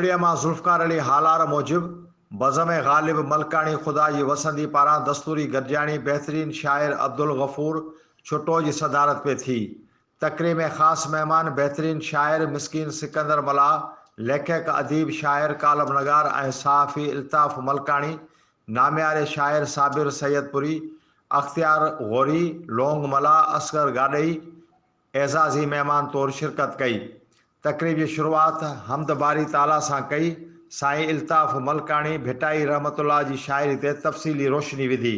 ॿोलीअ मां ज़ुल्फ़कार अली हालार मूजिब बज़म ग़ालिब मलकानी ख़ुदा जी वसंदी पारां दस्तूरी गॾिजाणी बहितरीन शाइर अब्दुल गफ़ूर छुटो जी सदारत पे थी। तकरीब में ख़ासि महिमान बहितरीन शाइर मिस्किन सिकंदर मला, लेखक अदीब शाइर कालम नगार ऐं सहाफ़ी इल्ताफ़ मलकानी, नामियारे शाइर साबिर सैयदपुरी, अख्तियार गौरी, लोंग मला, असगर गाॾई एज़ाज़ी महिमान तौर शिरकत कई। तकरीब जी शुरूआत हमद बारी ताला सां कई। साईं इल्ताफ़ मलकानी भिटाई रहमतुल्लाह जी शाइरी ते तफ़सीली रोशनी विधी।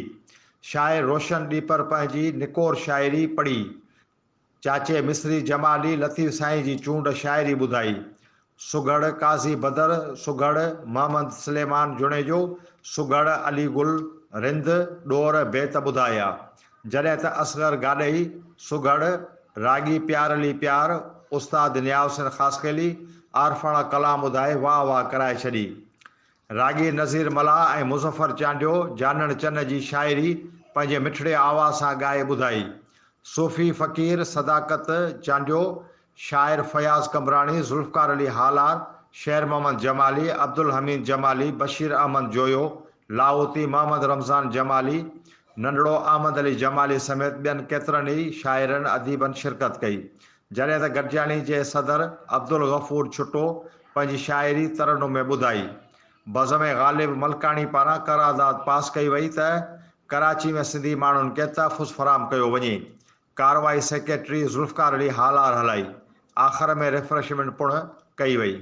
शाइर रोशन ॾीपर पंहिंजी निकोर शाइरी पढ़ी। चाचे मिस्री जमाली लतीफ़ साईं जी चूंड शाइरी ॿुधाई। सुगड़ काज़ी बदर, सुगड़ मोहम्मद सलेमान जुणेजो, सुगड़ अली गुल रिंद ॾोर बेत ॿुधाया। जॾहिं त असगर गाॾई सुगड़ रागी प्यार अली प्यार उस्ताद नियाउसिन ख़ासकेली आरफाणा कलाम ॿुधाए वाह वाह कराए छॾी। रागी नज़ीर मला ऐं मुज़फ़र चांडियो जानण चन्न जी शाइरी पंहिंजे मिठड़े आवाज़ सां ॻाए ॿुधाई। सूफ़ी फ़क़ीर सदाकत चांडियो, शाइर फयाज़ कमरानी, ज़ुल्फ़कार अली हालार, शेर मोहम्मद जमाली, अब्दुल हमीद जमाली, बशीर अहमद जोयो, लाहौती मोहम्मद रमज़ान जमाली, नंढड़ो अहमद अली जमाली समेत ॿियनि केतिरनि ई शाइरनि अदीबनि शिरकत कई। जॾहिं त गॾिजाणी जे सदर अब्दुल गफ़ूर छुटो पंहिंजी शाइरी तरन्नुम में ॿुधाई। बज़म ग़ालिब मलकानी पारां करारदाद पास कई वई त कराची में सिंधी माण्हुनि खे तहफ़ुज़ फ़राहम कयो वञे। कार्रवाई सेक्रेटरी ज़ुल्फ़कार अली हालार हलाई। आख़िर में रिफ्रेशमेंट पिणु कई वई।